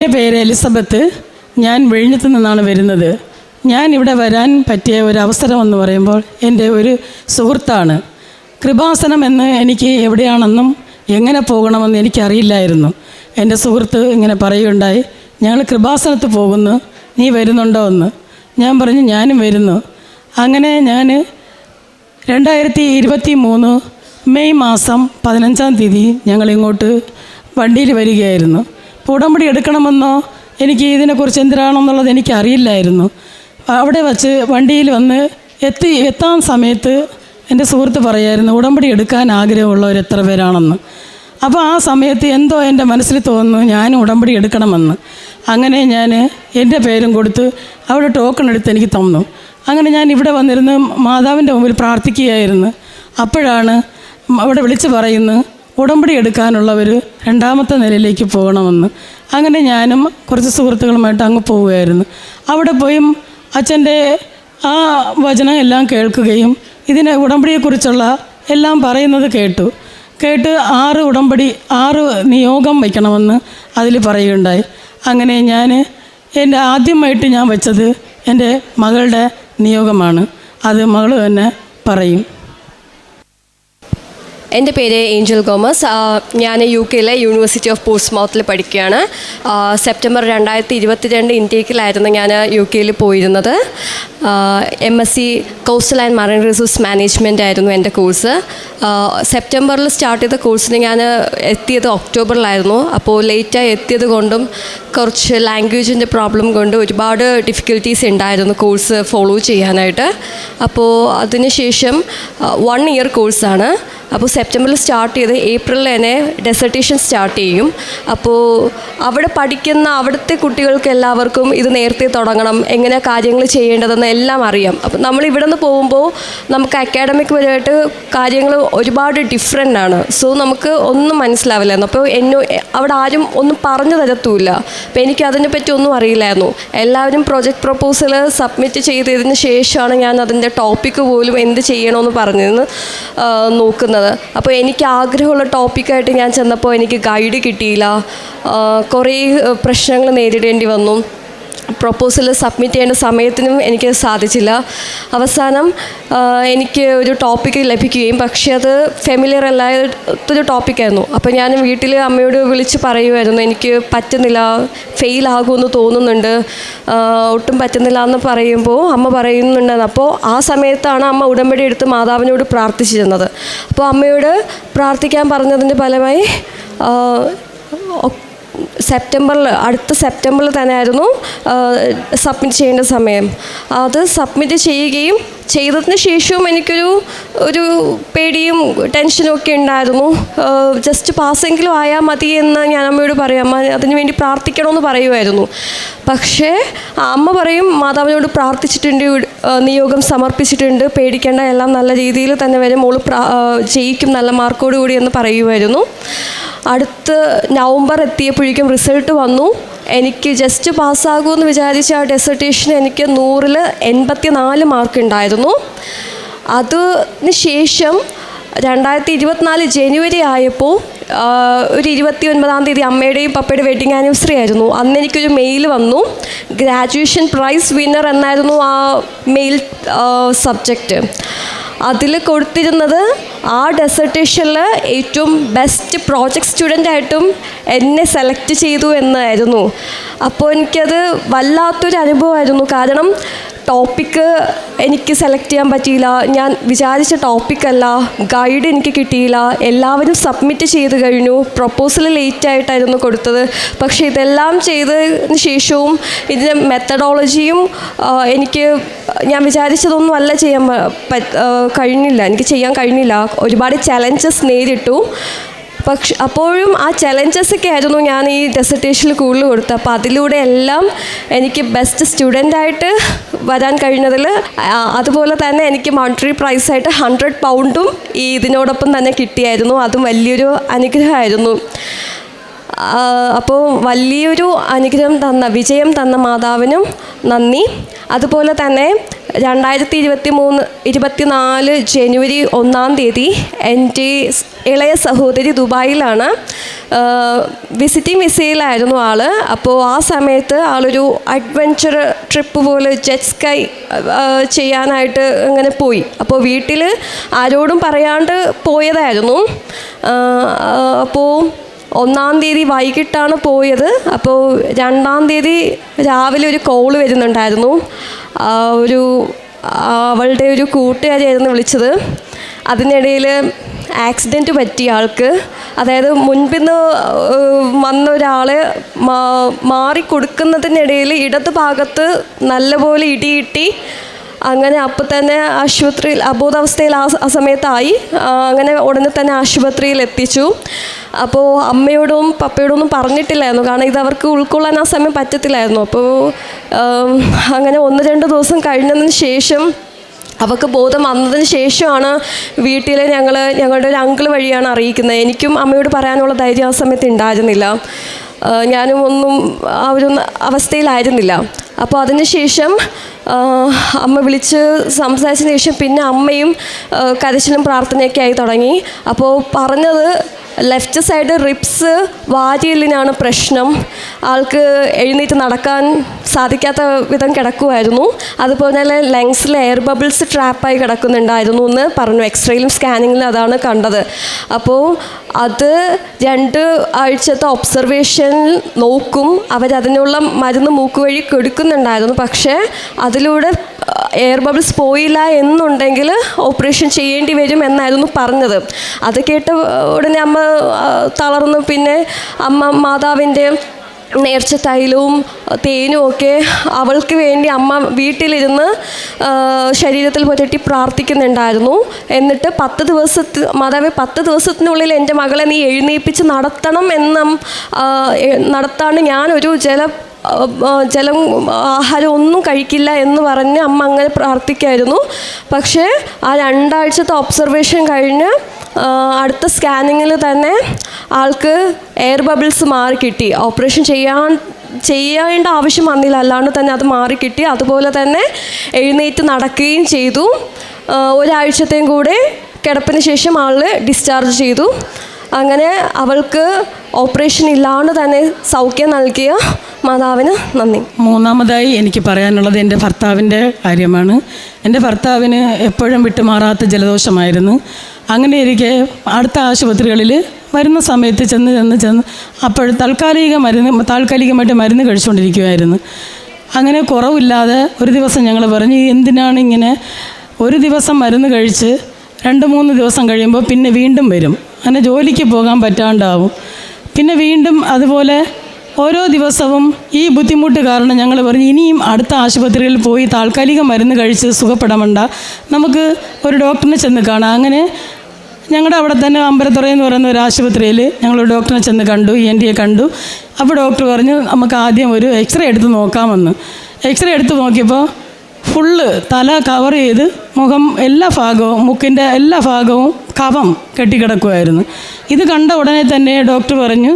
എൻ്റെ പേര് എലിസബത്ത്. ഞാൻ വിഴിഞ്ഞത്ത് നിന്നാണ് വരുന്നത്. ഞാൻ ഇവിടെ വരാൻ പറ്റിയ ഒരു അവസരമെന്ന് പറയുമ്പോൾ എൻ്റെ ഒരു സുഹൃത്താണ്. കൃപാസനം എന്ന് എനിക്ക് എവിടെയാണെന്നും എങ്ങനെ പോകണമെന്ന് എനിക്കറിയില്ലായിരുന്നു. എൻ്റെ സുഹൃത്ത് ഇങ്ങനെ പറയുകയുണ്ടായി, ഞങ്ങൾ കൃപാസനത്ത് പോകുന്നു, നീ വരുന്നുണ്ടോ എന്ന്. ഞാൻ പറഞ്ഞു ഞാനും വരുന്നു. അങ്ങനെ ഞാൻ 2023 മെയ് മാസം 15-ാം തീയതി ഞങ്ങളിങ്ങോട്ട് വണ്ടിയിൽ വരികയായിരുന്നു. അപ്പോൾ ഉടമ്പടി എടുക്കണമെന്നോ എനിക്ക് ഇതിനെക്കുറിച്ച് എന്തിനാണെന്നുള്ളത് എനിക്കറിയില്ലായിരുന്നു. അവിടെ വച്ച് വണ്ടിയിൽ വന്ന് എത്താൻ സമയത്ത് എൻ്റെ സുഹൃത്ത് പറയായിരുന്നു ഉടമ്പടി എടുക്കാൻ ആഗ്രഹമുള്ളവർ എത്ര പേരാണെന്ന്. അപ്പോൾ ആ സമയത്ത് എന്തോ എൻ്റെ മനസ്സിൽ തോന്നുന്നു ഞാനും ഉടമ്പടി എടുക്കണമെന്ന്. അങ്ങനെ ഞാൻ എൻ്റെ പേരും കൊടുത്ത് അവിടെ ടോക്കൺ എടുത്ത് എനിക്ക് തന്നു. അങ്ങനെ ഞാൻ ഇവിടെ വന്നിരുന്ന് മാതാവിൻ്റെ മുമ്പിൽ പ്രാർത്ഥിക്കുകയായിരുന്നു. അപ്പോഴാണ് അവിടെ വിളിച്ച് പറയുന്നു ഉടമ്പടി എടുക്കാനുള്ളവർ 2ാമത്തെ നിലയിലേക്ക് പോകണമെന്ന്. അങ്ങനെ ഞാനും കുറച്ച് സുഹൃത്തുക്കളുമായിട്ട് അങ്ങ് പോവുകയായിരുന്നു. അവിടെ പോയും അച്ഛൻ്റെ ആ വചനം എല്ലാം കേൾക്കുകയും ഇതിനെ ഉടമ്പടിയെക്കുറിച്ചുള്ള എല്ലാം പറയുന്നത് കേട്ട് 6 നിയോഗം വയ്ക്കണമെന്ന് അതിൽ പറയുകയുണ്ടായി. അങ്ങനെ എൻ്റെ ആദ്യമായിട്ട് ഞാൻ വെച്ചത് എൻ്റെ മകളുടെ നിയോഗമാണ്. അത് മകൾ തന്നെ പറയും. എൻ്റെ പേര് ഏഞ്ചൽ ഗോമസ്. ഞാൻ UK യൂണിവേഴ്സിറ്റി ഓഫ് പോർട്സ്മൗത്തിൽ പഠിക്കുകയാണ്. സെപ്റ്റംബർ 2022 ഇൻടേക്കിലായിരുന്നു ഞാൻ UK പോയിരുന്നത്. MSc coastal and marine resource management ആയിരുന്നു എൻ്റെ കോഴ്സ്. സെപ്റ്റംബറിൽ സ്റ്റാർട്ട് ചെയ്ത കോഴ്സിന് ഞാൻ എത്തിയത് ഒക്ടോബറിലായിരുന്നു. അപ്പോൾ ലേറ്റായി എത്തിയത് കൊണ്ടും കുറച്ച് ലാംഗ്വേജിൻ്റെ പ്രോബ്ലം കൊണ്ട് ഒരുപാട് ഡിഫിക്കൽട്ടീസ് ഉണ്ടായിരുന്നു കോഴ്സ് ഫോളോ ചെയ്യാനായിട്ട്. അപ്പോൾ അതിനുശേഷം 1 ഇയർ കോഴ്സാണ്. അപ്പോൾ സെപ്റ്റംബറിൽ സ്റ്റാർട്ട് ചെയ്ത് ഏപ്രിലിൽ തന്നെ ഡെസർട്ടേഷൻ സ്റ്റാർട്ട് ചെയ്യും. അപ്പോൾ അവിടെ പഠിക്കുന്ന അവിടുത്തെ കുട്ടികൾക്ക് എല്ലാവർക്കും ഇത് നേരത്തെ തുടങ്ങണം, എങ്ങനെ കാര്യങ്ങൾ ചെയ്യേണ്ടതെന്ന് എല്ലാം അറിയാം. അപ്പോൾ നമ്മൾ ഇവിടെ നിന്ന് പോകുമ്പോൾ നമുക്ക് അക്കാഡമിക് പരമായിട്ട് കാര്യങ്ങൾ ഒരുപാട് ഡിഫറെൻ്റ് ആണ്. സോ നമുക്ക് ഒന്നും മനസ്സിലാവില്ലായിരുന്നു. അപ്പോൾ അവിടെ ആരും ഒന്നും പറഞ്ഞു തരത്തുമില്ല. അപ്പോൾ എനിക്ക് അതിനെപ്പറ്റി ഒന്നും അറിയില്ലായിരുന്നു. എല്ലാവരും പ്രൊജക്റ്റ് പ്രൊപ്പോസൽ സബ്മിറ്റ് ചെയ്തതിന് ശേഷമാണ് ഞാൻ അതിൻ്റെ ടോപ്പിക്ക് പോലും എന്ത് ചെയ്യണമെന്ന് പറഞ്ഞതെന്ന് നോക്കുന്നത്. അപ്പോൾ എനിക്ക് ആഗ്രഹമുള്ള ടോപ്പിക്കായിട്ട് ഞാൻ ചെന്നപ്പോൾ എനിക്ക് ഗൈഡ് കിട്ടിയില്ല. കുറേ പ്രശ്നങ്ങൾ നേരിടേണ്ടി വന്നു. പ്രൊപ്പോസൽ സബ്മിറ്റ് ചെയ്യേണ്ട സമയത്തിനും എനിക്ക് സാധിച്ചില്ല. അവസാനം എനിക്ക് ഒരു ടോപ്പിക്ക് ലഭിക്കുകയും പക്ഷേ അത് ഫെമിലിയർ അല്ലാത്തൊരു ടോപ്പിക്കായിരുന്നു. അപ്പോൾ ഞാൻ വീട്ടിൽ അമ്മയോട് വിളിച്ച് പറയുമായിരുന്നു എനിക്ക് പറ്റുന്നില്ല, ഫെയിലാകുമെന്ന് തോന്നുന്നുണ്ട്, ഒട്ടും പറ്റുന്നില്ല എന്ന് പറയുമ്പോൾ അമ്മ പറയുന്നുണ്ടായിരുന്നു. അപ്പോൾ ആ സമയത്താണ് അമ്മ ഉടമ്പടി എടുത്ത് മാതാവിനോട് പ്രാർത്ഥിച്ചിരുന്നത്. അപ്പോൾ അമ്മയോട് പ്രാർത്ഥിക്കാൻ പറഞ്ഞതിൻ്റെ ഫലമായി അടുത്ത സെപ്റ്റംബറിൽ തന്നെയായിരുന്നു സബ്മിറ്റ് ചെയ്യേണ്ട സമയം. അത് സബ്മിറ്റ് ചെയ്യുകയും ചെയ്തതിന് ശേഷവും എനിക്കൊരു പേടിയും ടെൻഷനും ഒക്കെ ഉണ്ടായിരുന്നു. ജസ്റ്റ് പാസ്സെങ്കിലും ആയാൽ മതി എന്ന് ഞാൻ അമ്മയോട് പറയും, അമ്മ അതിനു വേണ്ടി പ്രാർത്ഥിക്കണമെന്ന് പറയുമായിരുന്നു. പക്ഷേ അമ്മ പറയും മാതാവിനോട് പ്രാർത്ഥിച്ചിട്ടുണ്ട്, നിയോഗം സമർപ്പിച്ചിട്ടുണ്ട്, പേടിക്കേണ്ട, എല്ലാം നല്ല രീതിയിൽ തന്നെ വരും, മോള് ജയിക്കും നല്ല മാർക്കോടുകൂടി എന്ന് പറയുമായിരുന്നു. അടുത്ത് നവംബർ എത്തിയപ്പോഴേക്കും റിസൾട്ട് വന്നു. എനിക്ക് ജസ്റ്റ് പാസ്സാകുമെന്ന് വിചാരിച്ച ആ ഡെസർട്ടേഷന് എനിക്ക് 100-ൽ 84 മാർക്ക് ഉണ്ടായിരുന്നു. അതിന് ശേഷം 2024 ജനുവരി ആയപ്പോൾ ഒരു 29-ാം തീയതി അമ്മയുടെയും പപ്പയുടെയും വെഡിങ് ആനിവേഴ്സറി ആയിരുന്നു. അന്ന് എനിക്കൊരു മെയിൽ വന്നു. ഗ്രാജുവേഷൻ പ്രൈസ് വിന്നർ എന്നായിരുന്നു ആ മെയിൽ സബ്ജക്റ്റ്. അതിൽ കൊടുത്തിരുന്നത് ആ ഡെസർട്ടേഷനിൽ ഏറ്റവും ബെസ്റ്റ് പ്രോജക്റ്റ് സ്റ്റുഡൻ്റായിട്ടും എന്നെ സെലക്ട് ചെയ്തു എന്നായിരുന്നു. അപ്പോൾ എനിക്കത് വല്ലാത്തൊരു അനുഭവമായിരുന്നു. കാരണം ടോപ്പിക്ക് എനിക്ക് സെലക്ട് ചെയ്യാൻ പറ്റിയില്ല, ഞാൻ വിചാരിച്ച ടോപ്പിക്കല്ല, ഗൈഡ് എനിക്ക് കിട്ടിയില്ല, എല്ലാവരും സബ്മിറ്റ് ചെയ്ത് കഴിഞ്ഞു, പ്രൊപ്പോസൽ ലേറ്റായിട്ടായിരുന്നു കൊടുത്തത്. പക്ഷേ ഇതെല്ലാം ചെയ്തതിന് ശേഷവും ഇതിൻ്റെ മെത്തഡോളജിയും ഞാൻ വിചാരിച്ചതൊന്നും അല്ല എനിക്ക് ചെയ്യാൻ കഴിഞ്ഞില്ല. ഒരുപാട് ചലഞ്ചസ് നേരിട്ടു. പക്ഷെ അപ്പോഴും ആ ചലഞ്ചസൊക്കെ ആയിരുന്നു ഞാൻ ഈ ഡെസർട്ടേഷനിൽ കൂടുതൽ കൊടുത്തത്. അപ്പോൾ അതിലൂടെ എല്ലാം എനിക്ക് ബെസ്റ്റ് സ്റ്റുഡൻ്റായിട്ട് വരാൻ കഴിഞ്ഞതിൽ, അതുപോലെ തന്നെ എനിക്ക് മോണിറ്ററി പ്രൈസായിട്ട് 100 പൗണ്ടും ഈ ഇതിനോടൊപ്പം തന്നെ കിട്ടിയായിരുന്നു. അതും വലിയൊരു അനുഗ്രഹമായിരുന്നു. അപ്പോൾ വലിയൊരു അനുഗ്രഹം വിജയം തന്ന മാതാവിനും നന്ദി. അതുപോലെ തന്നെ 2024 ജനുവരി 1 തീയതി എൻ്റെ ഇളയ സഹോദരി ദുബായിലാണ്. വിസിറ്റിംഗ് വിസയിലായിരുന്നു ആൾ. അപ്പോൾ ആ സമയത്ത് ആളൊരു അഡ്വഞ്ചർ ട്രിപ്പ് പോലെ ജെറ്റ് സ്കൈ ചെയ്യാനായിട്ട് അങ്ങനെ പോയി. അപ്പോൾ വീട്ടിൽ ആരോടും പറയാണ്ട് പോയതായിരുന്നു. അപ്പോൾ 1 തീയതി വൈകിട്ടാണ് പോയത്. അപ്പോൾ 2 തീയതി രാവിലെ ഒരു കോള് വരുന്നുണ്ടായിരുന്നു. അവളുടെ ഒരു കൂട്ടുകാരിയായിരുന്നു വിളിച്ചത്. അതിനിടയിൽ ആക്സിഡൻറ്റ് പറ്റി ആൾക്ക്. അതായത് മുൻപിന്ന് വന്ന ഒരാളെ മാറിക്കൊടുക്കുന്നതിനിടയിൽ ഇടത് ഭാഗത്ത് നല്ലപോലെ ഇടിയിട്ടി. അങ്ങനെ അപ്പം തന്നെ ആശുപത്രിയിൽ അബോധാവസ്ഥയിൽ ആ സമയത്തായി. അങ്ങനെ ഉടനെ തന്നെ ആശുപത്രിയിൽ എത്തിച്ചു. അപ്പോൾ അമ്മയോടും പപ്പയോടൊന്നും പറഞ്ഞിട്ടില്ലായിരുന്നു, കാരണം ഇത് അവർക്ക് ഉൾക്കൊള്ളാൻ ആ സമയം പറ്റത്തില്ലായിരുന്നു. അപ്പോൾ അങ്ങനെ 1-2 ദിവസം കഴിഞ്ഞതിന് ശേഷം, അവൾക്ക് ബോധം വന്നതിന് ശേഷമാണ് വീട്ടിൽ ഞങ്ങളുടെ ഒരു അങ്കിൾ വഴിയാണ് അറിയിക്കുന്നത്. എനിക്കും അമ്മയോട് പറയാനുള്ള ധൈര്യം ആ സമയത്ത് ഉണ്ടായിരുന്നില്ല. ഞാനും ഒന്നും ആ ഒരു അവസ്ഥയിലായിരുന്നില്ല. അപ്പോൾ അതിനുശേഷം അമ്മ വിളിച്ച് സംസാരിച്ചതിന് ശേഷം പിന്നെ അമ്മയും കരച്ചിലും പ്രാർത്ഥനയൊക്കെ ആയി തുടങ്ങി. അപ്പോൾ പറഞ്ഞത് ലെഫ്റ്റ് സൈഡ് റിബ്സ് വാരിയെല്ലിനാണ് പ്രശ്നം. ആൾക്ക് എഴുന്നേറ്റ് നടക്കാൻ സാധിക്കാത്ത വിധം കിടക്കുമായിരുന്നു. അതുപോലെ തന്നെ ലങ്സിൽ എയർ ബബിൾസ് ട്രാപ്പായി കിടക്കുന്നുണ്ടായിരുന്നു എന്ന് പറഞ്ഞു. എക്സ്റേയിലും സ്കാനിങ്ങിലും അതാണ് കണ്ടത്. അപ്പോൾ അത് 2 ആഴ്ചത്തെ ഒബ്സർവേഷൻ നോക്കും. അവരതിനുള്ള മരുന്ന് മൂക്ക് വഴി കൊടുക്കുന്നുണ്ടായിരുന്നു. പക്ഷേ അതിലൂടെ എയർ ബബിൾസ് പോയില്ല എന്നുണ്ടെങ്കിൽ ഓപ്പറേഷൻ ചെയ്യേണ്ടി വരും എന്നായിരുന്നു പറഞ്ഞത്. അത് കേട്ട ഉടനെ അമ്മ തളർന്നു. പിന്നെ മാതാവിൻ്റെ നേർച്ച തൈലവും തേനും ഒക്കെ അവൾക്ക് വേണ്ടി അമ്മ വീട്ടിലിരുന്ന് ശരീരത്തിൽ പുരട്ടി പ്രാർത്ഥിക്കുന്നുണ്ടായിരുന്നു. എന്നിട്ട് 10 മാതാവേ 10 ദിവസത്തിനുള്ളിൽ എൻ്റെ മകളെ നീ എഴുന്നേൽപ്പിച്ച് നടത്താണ് ഞാനൊരു ജലം ആഹാരം ഒന്നും കഴിക്കില്ല എന്ന് പറഞ്ഞ് അമ്മ അങ്ങനെ പ്രാർത്ഥിക്കായിരുന്നു. പക്ഷേ ആ 2 ആഴ്ചത്തെ ഒബ്സർവേഷൻ കഴിഞ്ഞ് അടുത്ത സ്കാനിങ്ങിൽ തന്നെ ആൾക്ക് എയർ ബബിൾസ് മാറിക്കിട്ടി. ഓപ്പറേഷൻ ചെയ്യേണ്ട ആവശ്യം വന്നില്ല, അല്ലാണ്ട് തന്നെ അത് മാറിക്കിട്ടി. അതുപോലെ തന്നെ എഴുന്നേറ്റ് നടക്കുകയും ചെയ്തു. 1 ആഴ്ചത്തെയും കൂടെ കിടപ്പിന് ശേഷം ആളെ ഡിസ്ചാർജ് ചെയ്തു. അങ്ങനെ അവൾക്ക് ഓപ്പറേഷൻ ഇല്ലാണ്ട് തന്നെ സൗഖ്യം നൽകിയ മാതാവിന് നന്ദി. 3-മതായി എനിക്ക് പറയാനുള്ളത് എൻ്റെ ഭർത്താവിൻ്റെ കാര്യമാണ്. എൻ്റെ ഭർത്താവിന് എപ്പോഴും വിട്ടുമാറാത്ത ജലദോഷമായിരുന്നു. അങ്ങനെ ഇരിക്കെ അടുത്ത ആശുപത്രികളിൽ വരുന്ന സമയത്ത് ചെന്ന് അപ്പോൾ താൽക്കാലികമായിട്ട് മരുന്ന് കഴിച്ചുകൊണ്ടിരിക്കുമായിരുന്നു. അങ്ങനെ കുറവില്ലാതെ ഒരു ദിവസം ഞങ്ങൾ പറഞ്ഞു, എന്തിനാണ് ഇങ്ങനെ? ഒരു ദിവസം മരുന്ന് കഴിച്ച് 2-3 ദിവസം കഴിയുമ്പോൾ പിന്നെ വീണ്ടും വരും. അങ്ങനെ ജോലിക്ക് പോകാൻ പറ്റാണ്ടാവും. പിന്നെ വീണ്ടും അതുപോലെ ഓരോ ദിവസവും ഈ ബുദ്ധിമുട്ട് കാരണം ഞങ്ങൾ പറഞ്ഞു, ഇനിയും അടുത്ത ആശുപത്രിയിൽ പോയി താൽക്കാലിക മരുന്ന് കഴിച്ച് സുഖപ്പെടാമണ്ട, നമുക്ക് ഒരു ഡോക്ടറിനെ ചെന്ന് കാണാം. അങ്ങനെ ഞങ്ങളുടെ അവിടെ തന്നെ അമ്പലത്തുറ എന്ന് പറയുന്ന ഒരു ആശുപത്രിയിൽ ഞങ്ങൾ ഡോക്ടറിനെ ചെന്ന് കണ്ടു, ENT കണ്ടു. അപ്പോൾ ഡോക്ടർ പറഞ്ഞു നമുക്ക് ആദ്യം ഒരു എക്സ്റേ എടുത്ത് നോക്കാമെന്ന്. എക്സ്റേ എടുത്ത് നോക്കിയപ്പോൾ ഫുള്ള് തല കവർ ചെയ്ത് മുഖം മൂക്കിൻ്റെ എല്ലാ ഭാഗവും കഫം കെട്ടിക്കിടക്കുമായിരുന്നു. ഇത് കണ്ട ഉടനെ തന്നെ ഡോക്ടർ പറഞ്ഞു,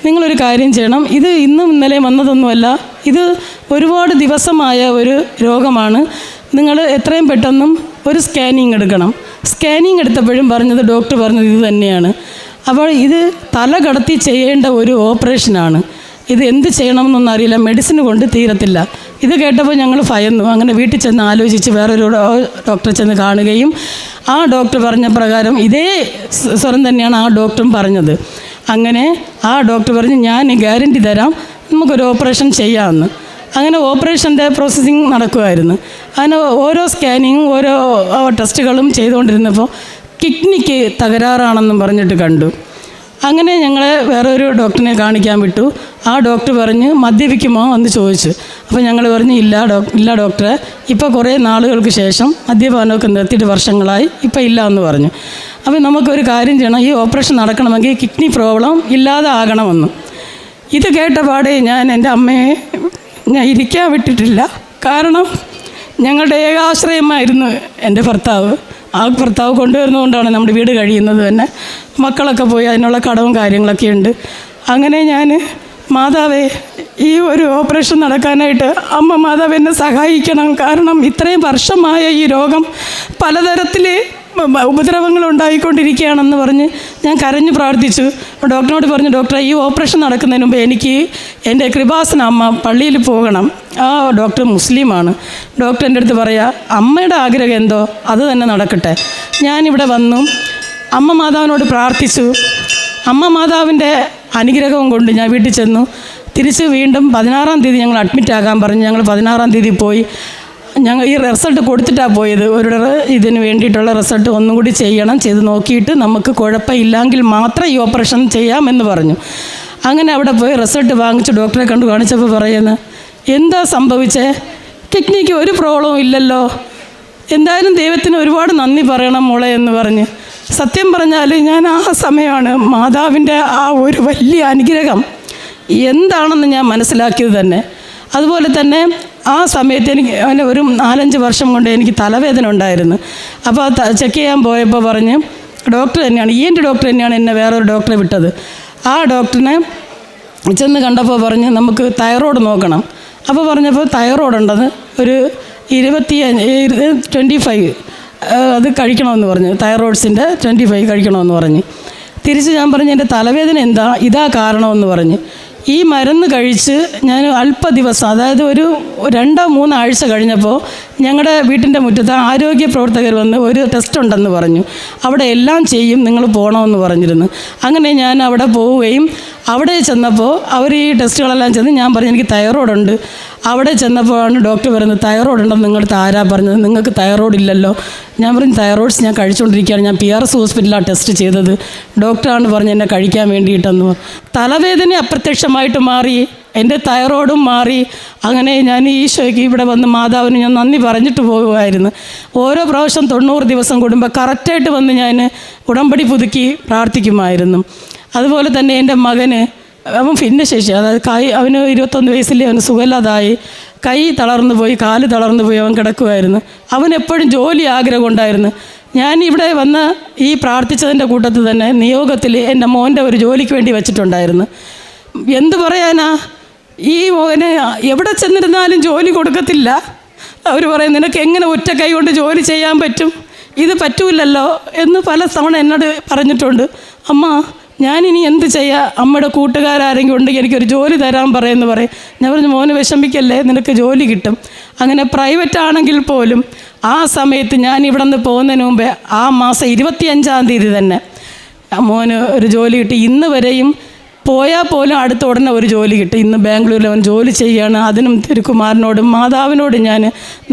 നിങ്ങളൊരു കാര്യം ചെയ്യണം, ഇത് ഇന്നും ഇന്നലെ വന്നതൊന്നുമല്ല, ഇത് ഒരുപാട് ദിവസമായ ഒരു രോഗമാണ്. നിങ്ങൾ എത്രയും പെട്ടെന്നും ഒരു സ്കാനിങ് എടുക്കണം. സ്കാനിങ് എടുത്തപ്പോഴും ഡോക്ടർ പറഞ്ഞത് ഇത് തന്നെയാണ്. അപ്പോൾ ഇത് തല കടത്തി ചെയ്യേണ്ട ഒരു ഓപ്പറേഷനാണ്. ഇത് എന്ത് ചെയ്യണമെന്നൊന്നും അറിയില്ല, മെഡിസിൻ കൊണ്ട് തീരത്തില്ല. ഇത് കേട്ടപ്പോൾ ഞങ്ങൾ ഭയന്നു. അങ്ങനെ വീട്ടിൽ ചെന്ന് ആലോചിച്ച് വേറൊരു ഡോക്ടറെ ചെന്ന് കാണുകയും ആ ഡോക്ടർ പറഞ്ഞ പ്രകാരം ഇതേ സ്വരം തന്നെയാണ് ആ ഡോക്ടറും പറഞ്ഞത്. അങ്ങനെ ആ ഡോക്ടർ പറഞ്ഞു, ഞാൻ ഗ്യാരണ്ടി തരാം, നമുക്കൊരു ഓപ്പറേഷൻ ചെയ്യാമെന്ന്. അങ്ങനെ ഓപ്പറേഷൻ്റെ പ്രോസസ്സിങ് നടക്കുമായിരുന്നു. അങ്ങനെ ഓരോ സ്കാനിങ്ങും ഓരോ ടെസ്റ്റുകളും ചെയ്തുകൊണ്ടിരുന്നപ്പോൾ കിഡ്നിക്ക് തകരാറാണെന്നും പറഞ്ഞിട്ട് കണ്ടു. അങ്ങനെ ഞങ്ങളെ വേറൊരു ഡോക്ടറിനെ കാണിക്കാൻ വിട്ടു. ആ ഡോക്ടർ പറഞ്ഞ് മദ്യപിക്കുമോ എന്ന് ചോദിച്ചു. അപ്പോൾ ഞങ്ങൾ പറഞ്ഞു ഇല്ല ഡോക്ടറെ, ഇപ്പോൾ കുറേ നാളുകൾക്ക് ശേഷം മദ്യപാനമൊക്കെ നിർത്തിയിട്ട് വർഷങ്ങളായി, ഇപ്പോൾ ഇല്ല എന്ന് പറഞ്ഞു. അപ്പോൾ നമുക്കൊരു കാര്യം ചെയ്യണം, ഈ ഓപ്പറേഷൻ നടക്കണമെങ്കിൽ കിഡ്നി പ്രോബ്ലം ഇല്ലാതെ ആകണമെന്ന്. ഇത് കേട്ടപാടെ ഞാൻ എൻ്റെ അമ്മയെ ഇരിക്കാൻ വിട്ടിട്ടില്ല. കാരണം ഞങ്ങളുടെ ഏകാശ്രയമായിരുന്നു എൻ്റെ ഭർത്താവ്. ആ ഭർത്താവ് കൊണ്ടുവരുന്നതുകൊണ്ടാണ് നമ്മുടെ വീട് കഴിയുന്നത് തന്നെ. മക്കളൊക്കെ പോയി അതിനുള്ള കടവും കാര്യങ്ങളൊക്കെ ഉണ്ട്. അങ്ങനെ ഞാൻ മാതാവേ, ഈ ഒരു ഓപ്പറേഷൻ നടക്കാനായിട്ട് അമ്മ മാതാവ് എന്നെ സഹായിക്കണം. കാരണം ഇത്രയും വർഷമായ ഈ രോഗം പലതരത്തിൽ ഉപദ്രവങ്ങൾ ഉണ്ടായിക്കൊണ്ടിരിക്കുകയാണെന്ന് പറഞ്ഞ് ഞാൻ കരഞ്ഞു പ്രാർത്ഥിച്ചു. ഡോക്ടറിനോട് പറഞ്ഞു, ഡോക്ടറെ, ഈ ഓപ്പറേഷൻ നടക്കുന്നതിന് മുമ്പ് എനിക്ക് എൻ്റെ കൃപാസന അമ്മ പള്ളിയിൽ പോകണം. ആ ഡോക്ടർ മുസ്ലിമാണ്. ഡോക്ടർ എൻ്റെ അടുത്ത് പറയാ, അമ്മയുടെ ആഗ്രഹം എന്തോ അത് തന്നെ നടക്കട്ടെ. ഞാനിവിടെ വന്നു അമ്മ മാതാവിനോട് പ്രാർത്ഥിച്ചു. അമ്മ മാതാവിൻ്റെ അനുഗ്രഹവും കൊണ്ട് ഞാൻ വീട്ടിൽ ചെന്നു. തിരിച്ച് വീണ്ടും 16-ാം തീയതി ഞങ്ങൾ അഡ്മിറ്റ് ആകാൻ പറഞ്ഞു. ഞങ്ങൾ 16-ാം തീയതി പോയി. ഞങ്ങൾ ഈ റിസൾട്ട് കൊടുത്തിട്ടാണ് പോയത്. ഒരു ഇതിന് വേണ്ടിയിട്ടുള്ള റിസൾട്ട് ഒന്നും കൂടി ചെയ്യണം, ചെയ്ത് നോക്കിയിട്ട് നമുക്ക് കുഴപ്പമില്ലെങ്കിൽ മാത്രം ഈ ഓപ്പറേഷൻ ചെയ്യാമെന്ന് പറഞ്ഞു. അങ്ങനെ അവിടെ പോയി റിസൾട്ട് വാങ്ങിച്ച് ഡോക്ടറെ കണ്ടു കാണിച്ചപ്പോൾ പറയുന്നത്, എന്താ സംഭവിച്ചേ? കിഡ്നിക്ക് ഒരു പ്രോബ്ലവും ഇല്ലല്ലോ. എന്തായാലും ദൈവത്തിന് ഒരുപാട് നന്ദി പറയണം മോളെ എന്ന് പറഞ്ഞ്. സത്യം പറഞ്ഞാൽ ഞാൻ ആ സമയമാണ് മാതാവിൻ്റെ ആ ഒരു വലിയ അനുഗ്രഹം എന്താണെന്ന് ഞാൻ മനസ്സിലാക്കിയത് തന്നെ. അതുപോലെ തന്നെ ആ സമയത്ത് എനിക്ക് ഒരു 4-5 വർഷം കൊണ്ട് എനിക്ക് തലവേദന ഉണ്ടായിരുന്നു. അപ്പോൾ ചെക്ക് ചെയ്യാൻ പോയപ്പോൾ പറഞ്ഞ് ഡോക്ടർ തന്നെയാണ്, ENT ഡോക്ടർ തന്നെയാണ് എന്നെ വേറൊരു ഡോക്ടറെ വിട്ടത്. ആ ഡോക്ടറിനെ ചെന്ന് കണ്ടപ്പോൾ പറഞ്ഞ് നമുക്ക് തൈറോയ്ഡ് നോക്കണം. അപ്പോൾ പറഞ്ഞപ്പോൾ തൈറോയ്ഡ് ഉണ്ടെന്ന് ഒരു 25 അത് കഴിക്കണമെന്ന് പറഞ്ഞു. തൈറോയ്ഡ്സിൻ്റെ 25 കഴിക്കണമെന്ന് പറഞ്ഞ്. തിരിച്ച് ഞാൻ പറഞ്ഞു, എൻ്റെ തലവേദന എന്താ, ഇതാ കാരണമെന്ന് പറഞ്ഞ്. ഈ മരുന്ന് കഴിച്ച് ഞാൻ അല്പ ദിവസം, അതായത് ഒരു 2-3 ആഴ്ച കഴിഞ്ഞപ്പോൾ ഞങ്ങളുടെ വീട്ടിൻ്റെ മുറ്റത്ത് ആരോഗ്യ പ്രവർത്തകർ വന്ന് ഒരു ടെസ്റ്റ് ഉണ്ടെന്ന് പറഞ്ഞു. അവിടെ എല്ലാം ചെയ്യും, നിങ്ങൾ പോകണമെന്ന് പറഞ്ഞിരുന്നു. അങ്ങനെ ഞാൻ അവിടെ പോവുകയും അവിടെ ചെന്നപ്പോൾ അവർ ഈ ടെസ്റ്റുകളെല്ലാം ചെന്ന് ഞാൻ പറഞ്ഞു എനിക്ക് തൈറോയ്ഡ് ഉണ്ട്. അവിടെ ചെന്നപ്പോഴാണ് ഡോക്ടർ പറയുന്നത്, തൈറോയ്ഡ് ഉണ്ടെന്ന് നിങ്ങളുടെ ആരാ പറഞ്ഞത്, നിങ്ങൾക്ക് തൈറോയ്ഡ് ഇല്ലല്ലോ. ഞാൻ പറഞ്ഞു തൈറോയ്ഡ്സ് ഞാൻ കഴിച്ചുകൊണ്ടിരിക്കുകയാണ്, ഞാൻ PRS ഹോസ്പിറ്റലാണ് ടെസ്റ്റ് ചെയ്തത്, ഡോക്ടറാണ് പറഞ്ഞ് എന്നെ കഴിക്കാൻ വേണ്ടിയിട്ടെന്ന്. തലവേദന അപ്രത്യക്ഷമായിട്ട് മാറി, എൻ്റെ തൈറോയ്ഡും മാറി. അങ്ങനെ ഞാൻ ഈശോയ്ക്ക് ഇവിടെ വന്ന് മാതാവിന് ഞാൻ നന്ദി പറഞ്ഞിട്ട് പോകുമായിരുന്നു. ഓരോ പ്രാവശ്യം 90 ദിവസം കൂടുമ്പോൾ കറക്റ്റായിട്ട് വന്ന് ഞാൻ ഉടമ്പടി പുതുക്കി പ്രാർത്ഥിക്കുമായിരുന്നു. അതുപോലെ തന്നെ എൻ്റെ മകന്, അവൻ ഭിന്നശേഷി, അതായത് അവന് 21 വയസ്സിൽ അവന് സുഖമില്ലാതായി, കൈ തളർന്നു പോയി, കാല് തളർന്നു പോയി, അവൻ കിടക്കുമായിരുന്നു. അവനെപ്പോഴും ജോലി ആഗ്രഹം ഉണ്ടായിരുന്നു. ഞാൻ ഇവിടെ വന്ന് ഈ പ്രാർത്ഥിച്ചതിൻ്റെ കൂട്ടത്തിൽ തന്നെ നിയോഗത്തിൽ എൻ്റെ മോൻ്റെ ഒരു ജോലിക്ക് വേണ്ടി വെച്ചിട്ടുണ്ടായിരുന്നു. എന്തു പറയാനാ, ഈ മോനെ എവിടെ ചെന്നിരുന്നാലും ജോലി കൊടുക്കത്തില്ല. അവർ പറയും നിനക്ക് എങ്ങനെ ഒറ്റ കൈ കൊണ്ട് ജോലി ചെയ്യാൻ പറ്റും, ഇത് പറ്റൂലല്ലോ എന്ന് പല തവണ എന്നോട് പറഞ്ഞിട്ടുണ്ട്. അമ്മ ഞാനിനി എന്ത് ചെയ്യുക, അമ്മയുടെ കൂട്ടുകാരെങ്കിലും ഉണ്ടെങ്കിൽ എനിക്കൊരു ജോലി തരാൻ പറയുമെന്ന് പറയും. ഞാൻ പറഞ്ഞു മോന് വിഷമിക്കല്ലേ, നിനക്ക് ജോലി കിട്ടും. അങ്ങനെ പ്രൈവറ്റ് ആണെങ്കിൽ പോലും ആ സമയത്ത് ഞാൻ ഇവിടെ നിന്ന് പോകുന്നതിന് മുമ്പേ ആ മാസം 25-ാം തീയതി തന്നെ മോന് ഒരു ജോലി കിട്ടി. ഇന്ന് വരെയും പോയാൽ പോലും അടുത്ത ഉടനെ ഒരു ജോലി കിട്ടി. ഇന്ന് ബാംഗ്ലൂരിൽ അവൻ ജോലി ചെയ്യുകയാണ്. അതിനും തിരുക്കുമാരനോടും മാതാവിനോടും ഞാൻ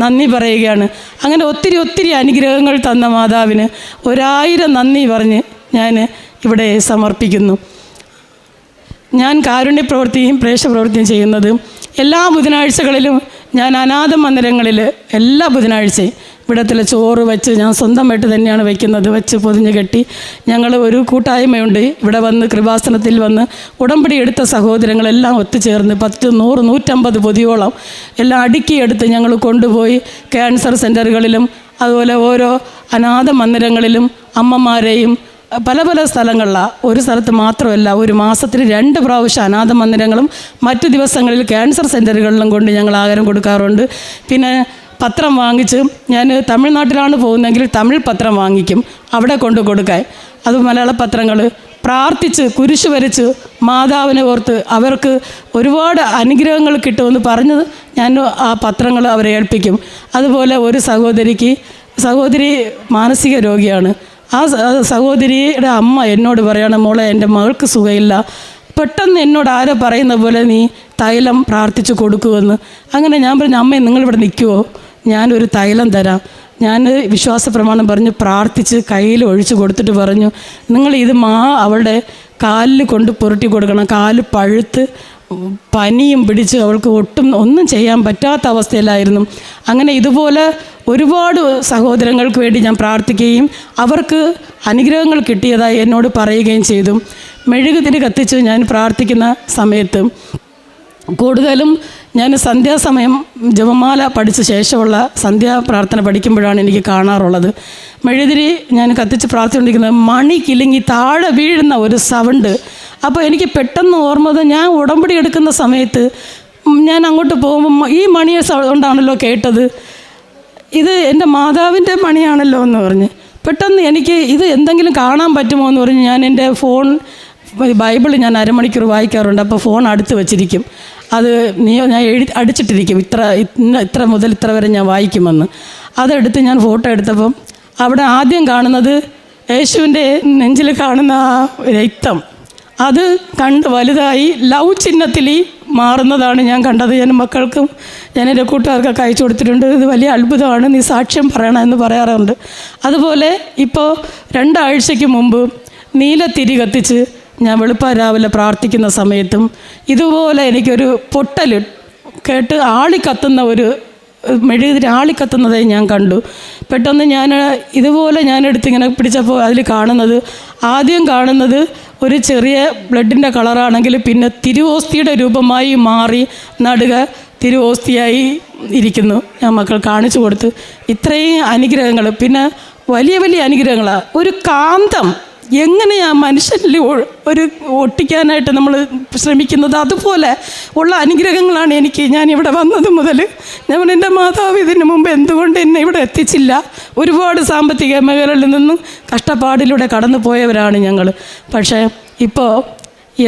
നന്ദി പറയുകയാണ്. അങ്ങനെ ഒത്തിരി അനുഗ്രഹങ്ങൾ തന്ന മാതാവിന് 1000 നന്ദി പറഞ്ഞ് ഞാൻ ഇവിടെ സമർപ്പിക്കുന്നു. ഞാൻ കാരുണ്യ പ്രവൃത്തിയും പ്രേക്ഷപ്രവൃത്തിയും ചെയ്യുന്നത് എല്ലാ ബുധനാഴ്ചകളിലും ഞാൻ അനാഥ മന്ദിരങ്ങളിൽ എല്ലാ ബുധനാഴ്ചയും ഇവിടത്തിലെ ചോറ് വെച്ച് ഞാൻ സ്വന്തമായിട്ട് തന്നെയാണ് വയ്ക്കുന്നത്, വെച്ച് പൊതിഞ്ഞ് കെട്ടി. ഞങ്ങൾ ഒരു കൂട്ടായ്മയുണ്ട്. ഇവിടെ വന്ന് കൃപാസനത്തിൽ വന്ന് ഉടമ്പടി എടുത്ത സഹോദരങ്ങളെല്ലാം ഒത്തുചേർന്ന് 10, 100, 150 പൊതിയോളം എല്ലാം അടുക്കിയെടുത്ത് ഞങ്ങൾ കൊണ്ടുപോയി ക്യാൻസർ സെൻ്ററുകളിലും അതുപോലെ ഓരോ അനാഥ മന്ദിരങ്ങളിലും അമ്മമാരെയും പല സ്ഥലങ്ങളിലാണ്, ഒരു സ്ഥലത്ത് മാത്രമല്ല, ഒരു മാസത്തിൽ 2 പ്രാവശ്യം അനാഥ മന്ദിരങ്ങളും മറ്റു ദിവസങ്ങളിൽ ക്യാൻസർ സെൻ്ററുകളിലും കൊണ്ട് ഞങ്ങൾ ആഹാരം കൊടുക്കാറുണ്ട്. പിന്നെ പത്രം വാങ്ങിച്ച്, ഞാൻ തമിഴ്നാട്ടിലാണ് പോകുന്നതെങ്കിൽ തമിഴ് പത്രം വാങ്ങിക്കും, അവിടെ കൊണ്ട് കൊടുക്കാൻ. അത് മലയാള പത്രങ്ങൾ പ്രാർത്ഥിച്ച് കുരിശ് വരച്ച് മാതാവിനെ ഓർത്ത് അവർക്ക് ഒരുപാട് അനുഗ്രഹങ്ങൾ കിട്ടുമെന്ന് പറഞ്ഞ് ഞാൻ ആ പത്രങ്ങൾ അവരെ ഏൽപ്പിക്കും. അതുപോലെ ഒരു സഹോദരി മാനസിക രോഗിയാണ്. ആ സഹോദരിയുടെ അമ്മ എന്നോട് പറയാണ്, മോളെ എൻ്റെ മകൾക്ക് സുഖമില്ല, പെട്ടെന്ന് എന്നോട് ആരോ പറയുന്ന പോലെ നീ തൈലം പ്രാർത്ഥിച്ച് കൊടുക്കുമെന്ന്. അങ്ങനെ ഞാൻ പറഞ്ഞു, അമ്മേ നിങ്ങളിവിടെ നിൽക്കുമോ, ഞാനൊരു തൈലം തരാം. ഞാൻ വിശ്വാസ പ്രമാണം പറഞ്ഞ് പ്രാർത്ഥിച്ച് കയ്യിൽ ഒഴിച്ച് കൊടുത്തിട്ട് പറഞ്ഞു, നിങ്ങൾ ഇത് അവളുടെ കാലിൽ കൊണ്ട് പുരട്ടി കൊടുക്കണം. കാല് പഴുത്ത് പനിയും പിടിച്ച് അവൾക്ക് ഒന്നും ചെയ്യാൻ പറ്റാത്ത അവസ്ഥയിലായിരുന്നു. അങ്ങനെ ഇതുപോലെ ഒരുപാട് സഹോദരങ്ങൾക്ക് വേണ്ടി ഞാൻ പ്രാർത്ഥിക്കുകയും അവർക്ക് അനുഗ്രഹങ്ങൾ കിട്ടിയതായി എന്നോട് പറയുകയും ചെയ്തു. മെഴുകുതിരി കത്തിച്ച് ഞാൻ പ്രാർത്ഥിക്കുന്ന സമയത്ത് കൂടുതലും ഞാൻ സന്ധ്യാസമയം ജപമാല പഠിച്ച ശേഷമുള്ള സന്ധ്യാപ്രാർത്ഥന പഠിക്കുമ്പോഴാണ് എനിക്ക് കാണാറുള്ളത്. മെഴുകുതിരി ഞാൻ കത്തിച്ച് പ്രാർത്ഥിച്ചുകൊണ്ടിരിക്കുന്നത് മണി കിലുങ്ങി താഴെ വീഴുന്ന ഒരു സൗണ്ട്, അപ്പോൾ എനിക്ക് പെട്ടെന്ന് ഓർമ്മ വന്നു, ഞാൻ ഉടമ്പടി എടുക്കുന്ന സമയത്ത് ഞാൻ അങ്ങോട്ട് പോകുമ്പോൾ ഈ മണിയെ സൗണ്ടാണല്ലോ കേട്ടത്, ഇത് എൻ്റെ മാതാവിൻ്റെ മണിയാണല്ലോ എന്ന് പറഞ്ഞ് പെട്ടെന്ന് എനിക്ക് ഇത് എന്തെങ്കിലും കാണാൻ പറ്റുമോ എന്ന് പറഞ്ഞ് ഞാൻ എൻ്റെ ഫോൺ, ബൈബിൾ ഞാൻ അരമണിക്കൂർ വായിക്കാറുണ്ട്, അപ്പോൾ ഫോൺ അടുത്ത് വെച്ചിരിക്കും. അത് ഞാൻ അടിച്ചിട്ടിരിക്കും, ഇത്ര മുതൽ ഇത്ര വരെ ഞാൻ വായിക്കുമെന്ന്. അതെടുത്ത് ഞാൻ ഫോട്ടോ എടുത്തപ്പം അവിടെ ആദ്യം കാണുന്നത് യേശുവിൻ്റെ നെഞ്ചിൽ കാണുന്ന ആ രക്തം, അത് കണ്ട് വലുതായി ലവ് ചിഹ്നത്തിൽ മാറുന്നതാണ് ഞാൻ കണ്ടത്. ഞാൻ മക്കൾക്കും ഞാൻ എൻ്റെ കൂട്ടുകാർക്കൊക്കെ അയച്ചു കൊടുത്തിട്ടുണ്ട്. ഇത് വലിയ അത്ഭുതമാണ്, നീ സാക്ഷ്യം പറയണം എന്ന് പറയാറുണ്ട്. അതുപോലെ ഇപ്പോൾ 2 ആഴ്ചയ്ക്ക് മുമ്പ് നീലത്തിരി കത്തിച്ച് ഞാൻ വെളുപ്പാരാവിലെ പ്രാർത്ഥിക്കുന്ന സമയത്തും ഇതുപോലെ എനിക്കൊരു പൊട്ടൽ കേട്ട് ആളിക്കത്തുന്ന ഒരു മെഴുകുതിരി ആളിക്കത്തുന്നതായി ഞാൻ കണ്ടു. പെട്ടെന്ന് ഞാൻ ഇതുപോലെ ഞാനെടുത്തിങ്ങനെ പിടിച്ചപ്പോൾ അതിൽ കാണുന്നത്, ആദ്യം കാണുന്നത് ഒരു ചെറിയ ബ്ലഡിൻ്റെ കളറാണെങ്കിൽ പിന്നെ തിരുവോസ്തിയുടെ രൂപമായി മാറി നടുക തിരുവോസ്തിയായി ഇരിക്കുന്നു. ഞാൻ മക്കൾ കാണിച്ചു കൊടുത്ത് ഇത്രയും അനുഗ്രഹങ്ങൾ, പിന്നെ വലിയ വലിയ അനുഗ്രഹങ്ങളാണ്. ഒരു കാന്തം എങ്ങനെയാണ് മനുഷ്യനിൽ ഒരു ഒട്ടിക്കാനായിട്ട് നമ്മൾ ശ്രമിക്കുന്നത്, അതുപോലെ ഉള്ള അനുഗ്രഹങ്ങളാണ് എനിക്ക്. ഞാനിവിടെ വന്നത് മുതൽ ഞാൻ എൻ്റെ മാതാവ് ഇതിന് മുമ്പ് എന്തുകൊണ്ട് എന്നെ ഇവിടെ എത്തിച്ചില്ല. ഒരുപാട് സാമ്പത്തിക മേഖലയിൽ നിന്നും കഷ്ടപ്പാടിലൂടെ കടന്നു പോയവരാണ് ഞങ്ങൾ. പക്ഷേ ഇപ്പോൾ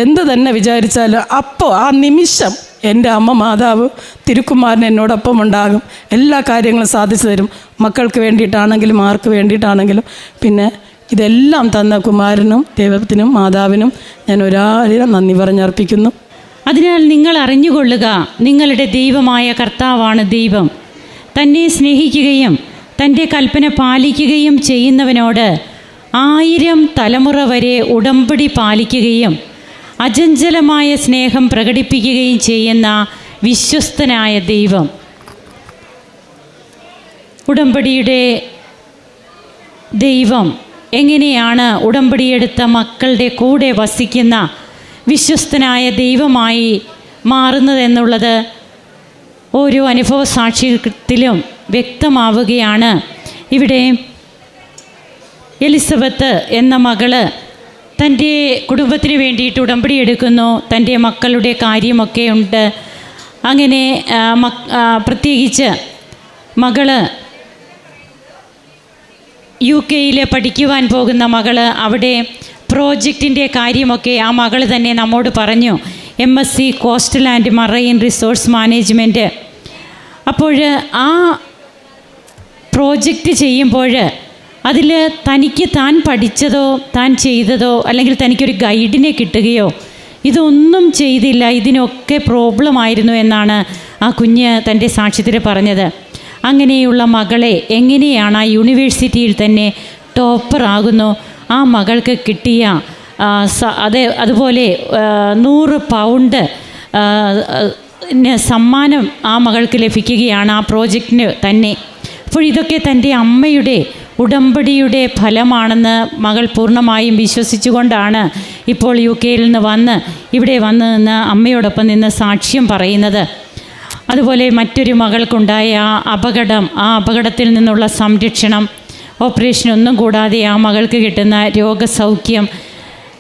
എന്ത് തന്നെ വിചാരിച്ചാലും അപ്പോൾ ആ നിമിഷം എൻ്റെ അമ്മ മാതാവ് തിരുക്കുമാരൻ എന്നോടൊപ്പം ഉണ്ടാകും. എല്ലാ കാര്യങ്ങളും സാധിച്ചു തരും. മക്കൾക്ക് വേണ്ടിയിട്ടാണെങ്കിലും ആർക്ക് വേണ്ടിയിട്ടാണെങ്കിലും. പിന്നെ ഇതെല്ലാം തന്ന കുമാരനും ദൈവത്തിനും മാതാവിനും ഞാൻ ഒരായിരം നന്ദി പറഞ്ഞർപ്പിക്കുന്നു. അതിനാൽ നിങ്ങൾ അറിഞ്ഞുകൊള്ളുക, നിങ്ങളുടെ ദൈവമായ കർത്താവാണ് ദൈവം. തന്നെ സ്നേഹിക്കുകയും തൻ്റെ കൽപ്പന പാലിക്കുകയും ചെയ്യുന്നവനോട് 1000 തലമുറ വരെ ഉടമ്പടി പാലിക്കുകയും അചഞ്ചലമായ സ്നേഹം പ്രകടിപ്പിക്കുകയും ചെയ്യുന്ന വിശ്വസ്തനായ ദൈവം. ഉടമ്പടിയുടെ ദൈവം എങ്ങനെയാണ് ഉടമ്പടിയെടുത്ത മക്കളുടെ കൂടെ വസിക്കുന്ന വിശ്വസ്തനായ ദൈവമായി മാറുന്നതെന്നുള്ളത് ഓരോ അനുഭവ സാക്ഷ്യത്തിലും വ്യക്തമാവുകയാണ്. ഇവിടെ എലിസബത്ത് എന്ന മകള് തൻ്റെ കുടുംബത്തിന് വേണ്ടിയിട്ട് ഉടമ്പടി എടുക്കുന്നു. തൻ്റെ മക്കളുടെ കാര്യമൊക്കെ ഉണ്ട്. അങ്ങനെ പ്രത്യേകിച്ച് മകള് UK പഠിക്കുവാൻ പോകുന്ന മകള്, അവിടെ പ്രോജക്റ്റിൻ്റെ കാര്യമൊക്കെ ആ മകൾ തന്നെ നമ്മോട് പറഞ്ഞു. MSc coastal and marine resource management. അപ്പോൾ ആ പ്രോജക്റ്റ് ചെയ്യുമ്പോൾ അതിൽ തനിക്ക് താൻ പഠിച്ചതോ താൻ ചെയ്തതോ അല്ലെങ്കിൽ തനിക്കൊരു ഗൈഡിനെ കിട്ടുകയോ ഇതൊന്നും ചെയ്തില്ല. ഇതിനൊക്കെ പ്രോബ്ലം ആയിരുന്നു എന്നാണ് ആ കുഞ്ഞ് തൻ്റെ സാക്ഷ്യത്തിൽ പറഞ്ഞത്. അങ്ങനെയുള്ള മകളെ എങ്ങനെയാണ് ആ യൂണിവേഴ്സിറ്റിയിൽ തന്നെ ടോപ്പറാകുന്നു. ആ മകൾക്ക് കിട്ടിയ അതുപോലെ 100 പൗണ്ട് സമ്മാനം ആ മകൾക്ക് ലഭിക്കുകയാണ് ആ പ്രോജക്റ്റിന് തന്നെ. അപ്പോൾ ഇതൊക്കെ തൻ്റെ അമ്മയുടെ ഉടമ്പടിയുടെ ഫലമാണെന്ന് മകൾ പൂർണ്ണമായും വിശ്വസിച്ചുകൊണ്ടാണ് ഇപ്പോൾ UK നിന്ന് ഇവിടെ വന്ന് നിന്ന് അമ്മയോടൊപ്പം നിന്ന് സാക്ഷ്യം പറയുന്നത്. അതുപോലെ മറ്റൊരു മകൾക്കുണ്ടായ ആ അപകടത്തിൽ നിന്നുള്ള സംരക്ഷണം, ഓപ്പറേഷനൊന്നും കൂടാതെ ആ മകൾക്ക് കിട്ടുന്ന രോഗസൗഖ്യം,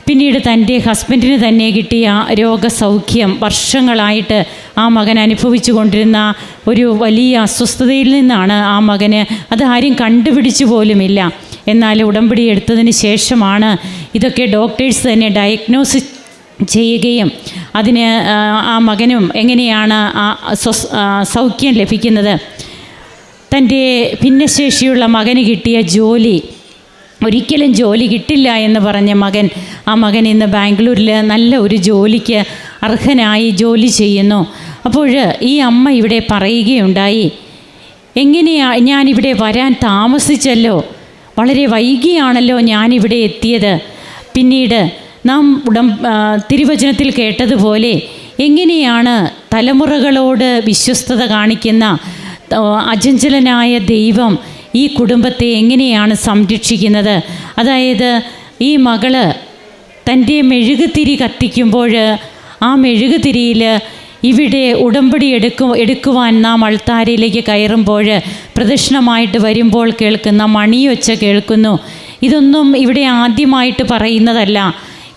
പിന്നീട് തൻ്റെ ഹസ്ബൻഡിന് തന്നെ കിട്ടിയ രോഗസൗഖ്യം, വർഷങ്ങളായിട്ട് ആ മകൻ അനുഭവിച്ചു കൊണ്ടിരുന്ന ഒരു വലിയ അസ്വസ്ഥതയിൽ നിന്നാണ് ആ മകന്, അത് ആരും കണ്ടുപിടിച്ചു പോലുമില്ല. എന്നാൽ ഉടമ്പടി എടുത്തതിന് ശേഷമാണ് ഇതൊക്കെ ഡോക്ടേഴ്സ് തന്നെ ഡയഗ്നോസിസ് ചെയ്യുകയും അതിന് ആ മകനും എങ്ങനെയാണ് സൗഖ്യം ലഭിക്കുന്നത്. തൻ്റെ ഭിന്നശേഷിയുള്ള മകന് കിട്ടിയ ജോലി, ഒരിക്കലും ജോലി കിട്ടില്ല എന്ന് പറഞ്ഞ ആ മകൻ ഇന്ന് ബാംഗ്ലൂരിൽ നല്ല ഒരു ജോലിക്ക് അർഹനായി ജോലി ചെയ്യുന്നു. അപ്പോൾ ഈ അമ്മ ഇവിടെ പറയുകയുണ്ടായി, ഞാനിവിടെ വരാൻ താമസിച്ചല്ലോ, വളരെ വൈകിയാണല്ലോ ഞാനിവിടെ എത്തിയത്. പിന്നീട് നാം തിരുവചനത്തിൽ കേട്ടതുപോലെ എങ്ങനെയാണ് തലമുറകളോട് വിശ്വസ്തത കാണിക്കുന്ന അചഞ്ചലനായ ദൈവം ഈ കുടുംബത്തെ എങ്ങനെയാണ് സംരക്ഷിക്കുന്നത്. അതായത് ഈ മകള് തൻ്റെ മെഴുകുതിരി കത്തിക്കുമ്പോൾ ആ മെഴുകുതിരിയിൽ ഇവിടെ ഉടമ്പടി എടുക്കുവാൻ നാം അൾത്താരയിലേക്ക് കയറുമ്പോൾ പ്രദക്ഷിണമായിട്ട് വരുമ്പോൾ കേൾക്കുന്ന മണിയൊച്ച കേൾക്കുന്നു. ഇതൊന്നും ഇവിടെ ആദ്യമായിട്ട് പറയുന്നതല്ല.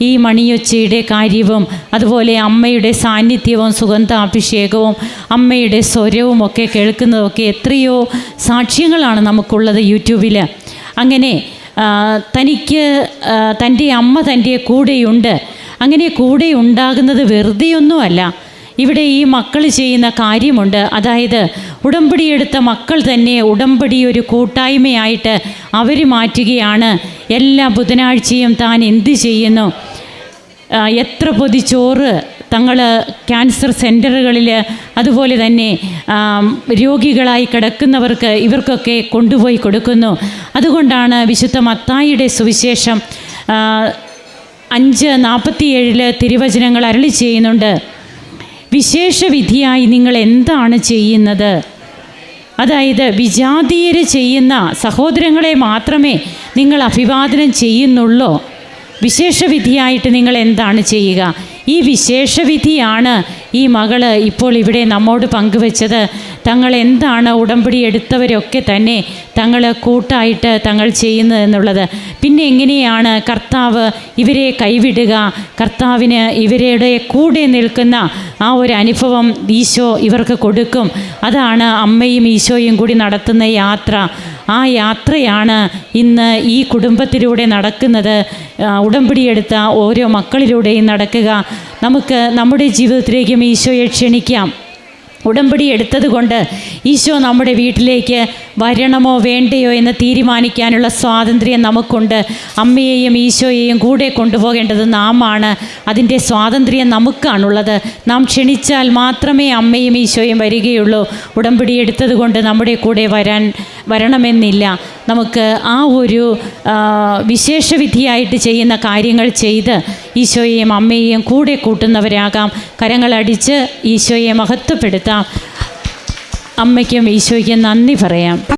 ഈ മണിയൊച്ചയുടെ കാര്യവും അതുപോലെ അമ്മയുടെ സാന്നിധ്യവും സുഗന്ധാഭിഷേകവും അമ്മയുടെ സ്വരവും ഒക്കെ കേൾക്കുന്നതൊക്കെ എത്രയോ സാക്ഷ്യങ്ങളാണ് നമുക്കുള്ളത് യൂട്യൂബിൽ. അങ്ങനെ തനിക്ക് തൻ്റെ അമ്മ തൻ്റെ കൂടെയുണ്ട്. അങ്ങനെ കൂടെ ഉണ്ടാകുന്നത് വെറുതെയൊന്നുമല്ല. ഇവിടെ ഈ മക്കൾ ചെയ്യുന്ന കാര്യമുണ്ട്. അതായത് ഉടമ്പടിയെടുത്ത മക്കൾ തന്നെ ഉടമ്പടി ഒരു കൂട്ടായ്മയായിട്ട് അവർ മാറ്റുകയാണ്. എല്ലാ ബുധനാഴ്ചയും താൻ എന്ത് ചെയ്യുന്നു, എത്ര പൊതി ചോറ് തങ്ങൾ ക്യാൻസർ സെൻറ്ററുകളിൽ അതുപോലെ തന്നെ രോഗികളായി കിടക്കുന്നവർക്ക് ഇവർക്കൊക്കെ കൊണ്ടുപോയി കൊടുക്കുന്നു. അതുകൊണ്ടാണ് വിശുദ്ധ മത്തായിയുടെ സുവിശേഷം 5:47 തിരുവചനങ്ങൾ അരുളി ചെയ്യുന്നുണ്ട്, വിശേഷവിധിയായി നിങ്ങൾ എന്താണ് ചെയ്യുന്നത്? അതായത് വിജാതീയർ ചെയ്യുന്ന സഹോദരങ്ങളെ മാത്രമേ നിങ്ങൾ അഭിവാദനം ചെയ്യുന്നുള്ളൂ. വിശേഷവിധിയായിട്ട് നിങ്ങൾ എന്താണ് ചെയ്യുക? ഈ വിശേഷവിധിയാണ് ഈ മകള് ഇപ്പോൾ ഇവിടെ നമ്മോട് പങ്കുവെച്ചത്. തങ്ങൾ എന്താണ് ഉടമ്പടി എടുത്തവരൊക്കെ തന്നെ തങ്ങൾ കൂട്ടായിട്ട് തങ്ങൾ ചെയ്യുന്നതെന്നുള്ളത്. പിന്നെ എങ്ങനെയാണ് കർത്താവ് ഇവരെ കൈവിടുക? കർത്താവിന് ഇവരുടെ കൂടെ നിൽക്കുന്ന ആ ഒരു അനുഭവം ഈശോ ഇവർക്ക് കൊടുക്കും. അതാണ് അമ്മയും ഈശോയും കൂടി നടത്തുന്ന യാത്ര. ആ യാത്രയാണ് ഇന്ന് ഈ കുടുംബത്തിലൂടെ നടക്കുന്നത്. ഉടമ്പടിയെടുത്ത ഓരോ മക്കളിലൂടെയും നടക്കുക. നമുക്ക് നമ്മുടെ ജീവിതത്തിലേക്കും ഈശോയെ ക്ഷണിക്കാം. ഉടമ്പടി എടുത്തത് കൊണ്ട് ഈശോ നമ്മുടെ വീട്ടിലേക്ക് വരണമോ വേണ്ടയോ എന്ന് തീരുമാനിക്കാനുള്ള സ്വാതന്ത്ര്യം നമുക്കുണ്ട്. അമ്മയെയും ഈശോയെയും കൂടെ കൊണ്ടുപോകേണ്ടത് നാമാണ്. അതിൻ്റെ സ്വാതന്ത്ര്യം നമുക്കാണുള്ളത്. നാം ക്ഷണിച്ചാൽ മാത്രമേ അമ്മയും ഈശോയും വരികയുള്ളൂ. ഉടമ്പടി എടുത്തത് കൊണ്ട് നമ്മുടെ കൂടെ വരണമെന്നില്ല. നമുക്ക് ആ ഒരു വിശേഷവിധിയായിട്ട് ചെയ്യുന്ന കാര്യങ്ങൾ ചെയ്ത് ഈശോയെയും അമ്മയെയും കൂടെ കൂട്ടുന്നവരാകാം. കരങ്ങളടിച്ച് ഈശോയെ മഹത്വപ്പെടുത്താം. അമ്മയ്ക്കും ഈശോയ്ക്കും നന്ദി പറയാം.